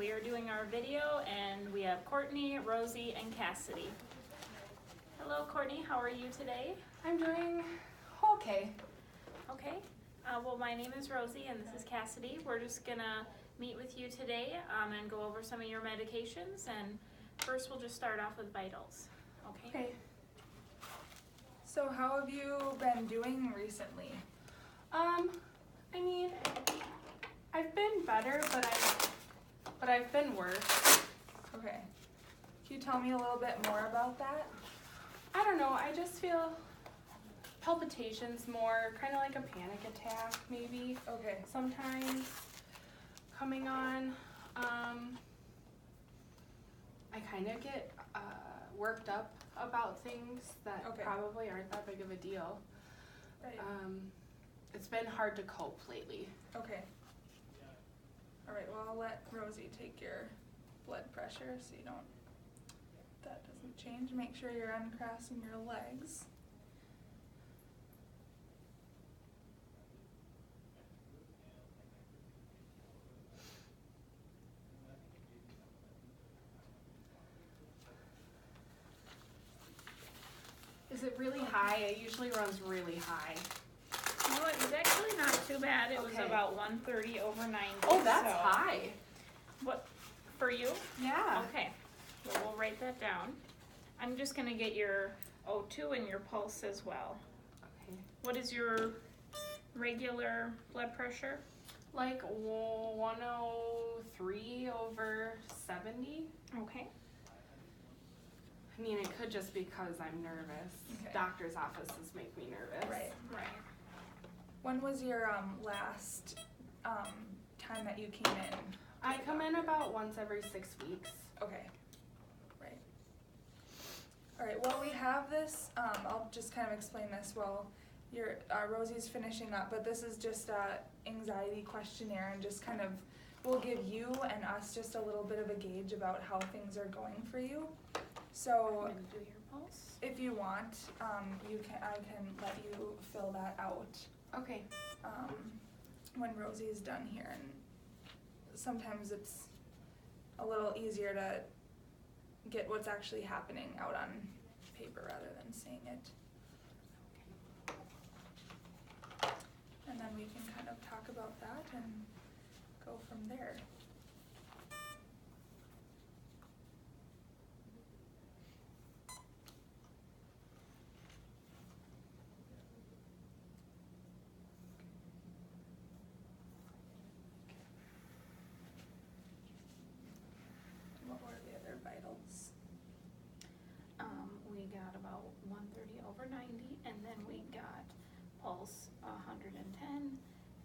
we are doing our video, and we have Courtney, Rosie, and Cassidy. Hello, Courtney. How are you today? I'm doing okay. Okay. Well, my name is Rosie, and this is Cassidy. We're just gonna meet with you today and go over some of your medications. And first, we'll just start off with vitals. Okay. Okay. So how have you been doing recently? I mean, I've been better, but I've been worse. Okay. Can you tell me a little bit more about that? I don't know, I just feel palpitations more, kind of like a panic attack maybe. Okay. Sometimes coming on. I kind of get worked up about things that Okay. probably aren't that big of a deal. Right. It's been hard to cope lately. Okay. All right, well, I'll let Rosie take your blood pressure so you don't, that doesn't change. Make sure you're uncrossing your legs. Is it really high? It usually runs really high. No, it's actually not too bad. It was Okay. about 130 over 90. Oh, that's so- high. What, for you? Yeah. Okay, well, we'll write that down. I'm just gonna get your O2 and your pulse as well. Okay. What is your regular blood pressure? Like 103 over 70. Okay. I mean, it could just be because I'm nervous. Okay. Doctor's offices make me nervous. Right. Right. When was your last time that you came in? I come in about once every 6 weeks. Okay. Right. All right, well, we have this, I'll just kind of explain this while your Rosie's finishing up, but this is just a anxiety questionnaire, and just kind of, we'll give you and us just a little bit of a gauge about how things are going for you. So I'm gonna do your pulse. if you want, I can let you fill that out Okay. when Rosie is done here, and sometimes it's a little easier to get what's actually happening out on paper rather than saying it. And then we can kind of talk about that and go from there. What were the other vitals? We got about 130 over 90, and then we got pulse 110,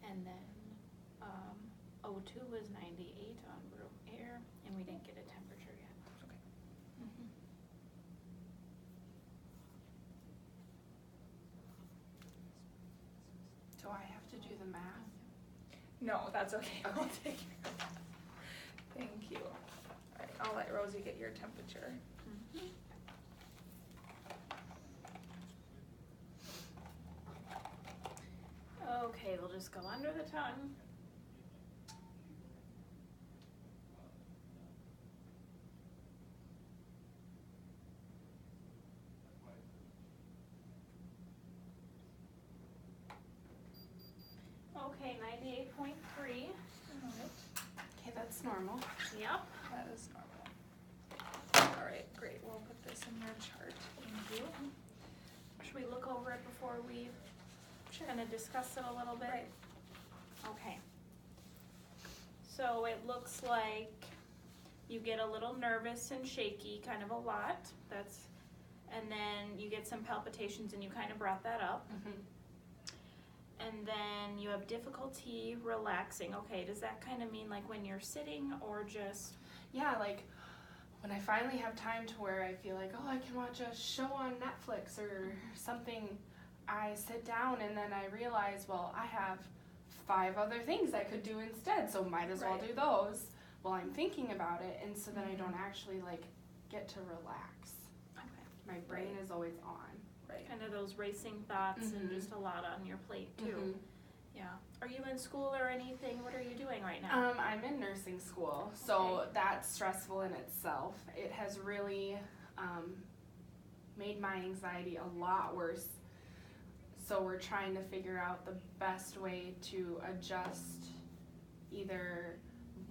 and then O2 was 98 on room air, and we didn't get a temperature yet. Okay. Do I have to do the math? No, that's okay. Okay. I'll take care of that. Thank you. All right, I'll let Rosie get your temperature. Okay, we'll just go under the tongue. Okay, 98.3. All right. Okay, that's normal. Yep. That is normal. All right, great. We'll put this in your chart. Thank you. Should we look over it before we kind of discuss it a little bit? Right. Okay. So it looks like you get a little nervous and shaky, kind of a lot. And then you get some palpitations, and you kind of brought that up. And then you have difficulty relaxing. Okay, does that kind of mean like when you're sitting, or just? Yeah, like when I finally have time to where I feel like, oh, I can watch a show on Netflix or something, I sit down and then I realize, well, I have 5 other things I could do instead, so might as well Right. do those while I'm thinking about it, and so then I don't actually like get to relax. Okay. My brain is always on. Right. Kind of those racing thoughts and just a lot on your plate too. Yeah. Are you in school or anything? What are you doing right now? I'm in nursing school, so that's stressful in itself. It has really made my anxiety a lot worse. So we're trying to figure out the best way to adjust either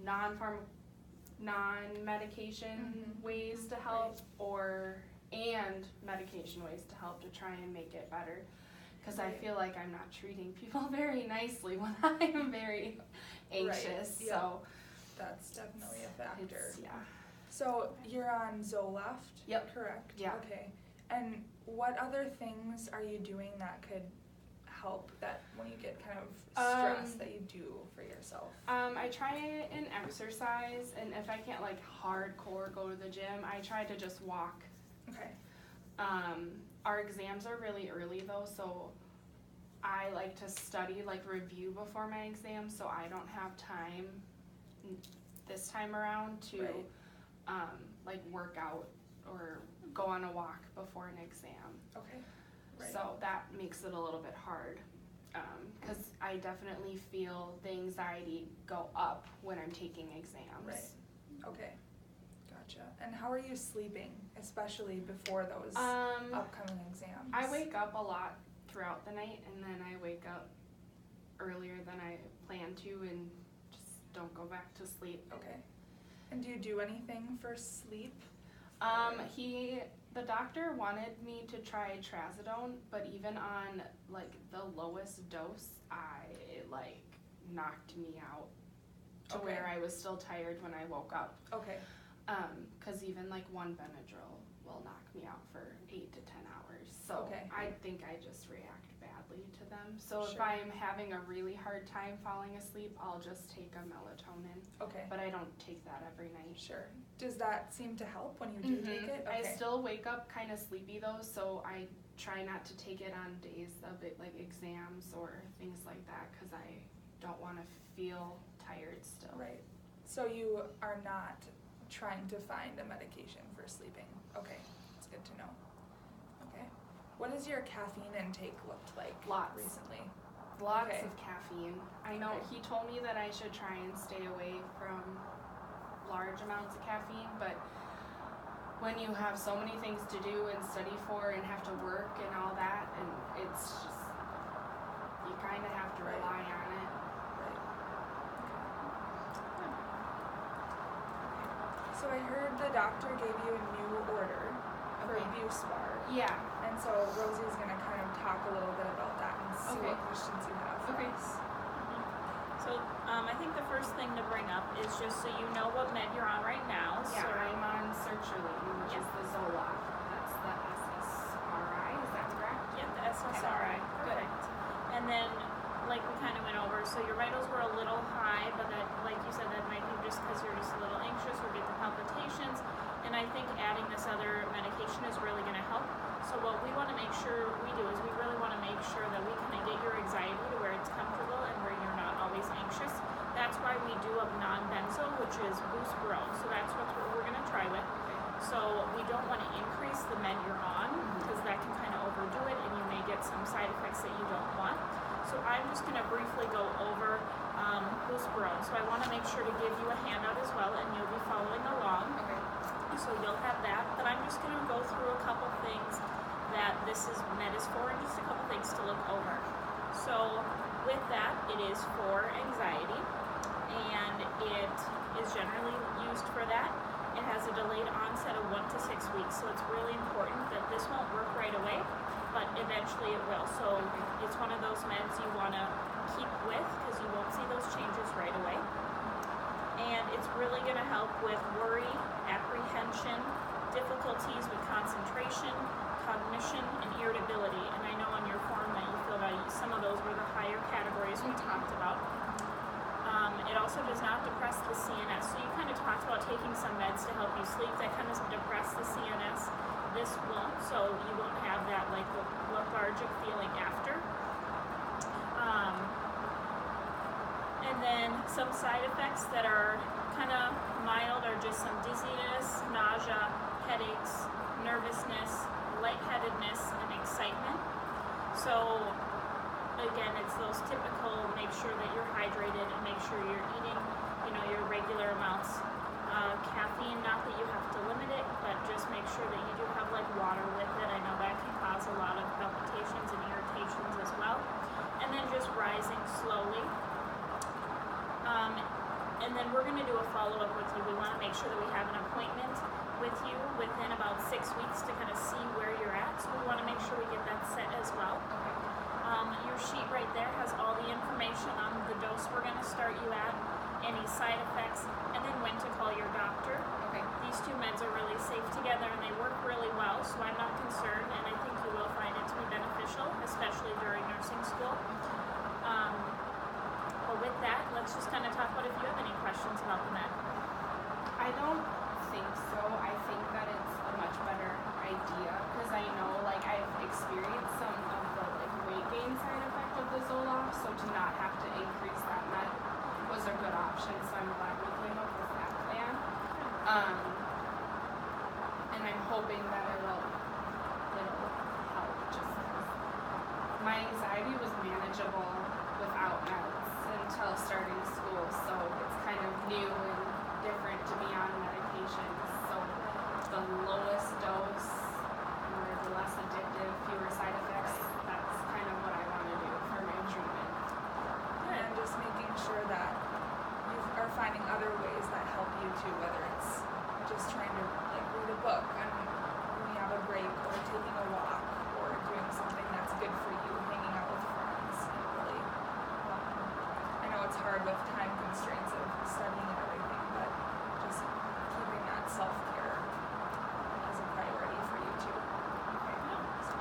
non-medication ways to help and medication ways to help to try and make it better. Because I feel like I'm not treating people very nicely when I am very anxious. Right. So that's definitely a factor. Yeah. So you're on Zoloft? Yep. Correct? Yeah. Okay. And what other things are you doing that could help that when you get kind of stressed that you do for yourself? I try and exercise, and if I can't like hardcore go to the gym, I try to just walk. Okay. Our exams are really early though, so I like to study, like review before my exam, so I don't have time this time around to like work out or go on a walk before an exam. Okay. Right. So that makes it a little bit hard, because I definitely feel the anxiety go up when I'm taking exams. Right. Okay. Gotcha. And how are you sleeping, especially before those upcoming exams? I wake up a lot throughout the night, and then I wake up earlier than I plan to and just don't go back to sleep. Okay. And do you do anything for sleep? The doctor wanted me to try trazodone, but even on like the lowest dose, it like knocked me out to where I was still tired when I woke up. Okay. 'Cause even like one Benadryl will knock me out for 8 to 10 hours. So I think I just react badly to them. So if I'm having a really hard time falling asleep, I'll just take a melatonin. Okay. But I don't take that every night. Sure. Does that seem to help when you do take it? Okay. I still wake up kind of sleepy though, so I try not to take it on days of it, like exams or things like that, because I don't want to feel tired still. Right. So you are not trying to find a medication for sleeping. Okay. That's good to know. Okay. What has your caffeine intake looked like recently? Lots of caffeine. I know he told me that I should try and stay away from large amounts of caffeine, but when you have so many things to do and study for and have to work and all that, and it's just, you kind of have to rely on it. Right. Okay. So I heard the doctor gave you a new order for Buspar. Yeah. And so Rosie's going to kind of talk a little bit about that and see what questions you have for us. So I think the first thing to bring up is just so you know what med you're on right now. Yeah, so I'm on sertraline, which is the Zoloft. That's the SSRI, is that correct? Yeah, the SSRI. Perfect. And then, like we kind of went over, so your vitals were a little high, but that, like you said, that might be just because you're just a little anxious or get the palpitations. And I think adding this other medication is really going to help. So what we want to make sure we do is we really want to make sure that we kind of get your anxiety to where it's comfortable and where you're not always anxious. That's why we do a non-benzo, which is buspirone. So that's what we're going to try with. So we don't want to increase the med you're on because that can kind of overdo it and you may get some side effects that you don't want. So I'm just going to briefly go over buspirone. So I want to make sure to give you a handout as well, and you'll be following along. Okay. So you'll have that, but I'm just going to go through a couple things that this med is for, and just a couple things to look over. So with that, it is for anxiety, and it is generally used for that. It has a delayed onset of 1 to 6 weeks, so it's really important that this won't work right away, but eventually it will. So it's one of those meds you want to keep with because you won't see those changes right away. And it's really going to help with worry, apprehension, difficulties with concentration, cognition, and irritability. And I know on your form that you filled out, some of those were the higher categories we talked about. It also does not depress the CNS. So you kind of talked about taking some meds to help you sleep that kind of depress the CNS. This won't, so you won't have that like lethargic feeling after. And then some side effects that are kind of mild are just some dizziness, nausea, headaches, nervousness, lightheadedness, and excitement. So again, it's those typical, make sure that you're hydrated and make sure you're eating, your regular amounts. Caffeine, not that you have to limit it, but just make sure that you do have like water with it. I know that can cause a lot of palpitations and irritations as well. And then just rising slowly. And then we're going to do a follow-up with you. We want to make sure that we have an appointment with you within about 6 weeks to kind of see where you're at. So we want to make sure we get that set as well. Your sheet right there has all the information on the dose we're going to start you at, any side effects, and then when to call your doctor. Okay. These two meds are really safe together and they work really well, so I'm not concerned, and I think you will find it to be beneficial, especially during nursing school. But with that, let's just kind of talk about if you have any questions about the med. I don't think so. I think that it's a much better idea because I know I've experienced some of the weight gain side effect of the Zoloft, so to not have to increase that med was a good option, so I'm glad we came up with that plan. And I'm hoping that it'll help just because my anxiety was manageable without meds until starting school, so it's kind of new and different to be on medication. So the lowest dose or the less addictive, fewer side effects, that's kind of what I want to do for my treatment. And just making sure that you are finding other ways that help you too, whether it's just trying to read a book and when you have a break, or taking a walk, or doing something that's good for you, hanging out with friends. And really, I know it's hard with time constraints of studying and everything, but just keeping that self-care as a priority for you too.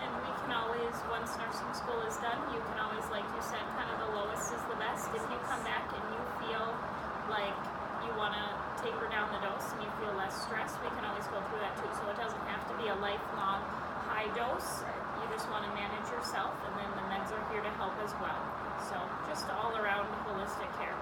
And we can always, once nursing school is done, you can always, like you said, kind of the lowest is the best. If you come back and you feel like you want to taper down the dose and you feel less stressed, we can always go through that too. So it doesn't have to be a lifelong high dose. You just want to manage yourself, and then the meds are here to help as well. So just all around holistic care.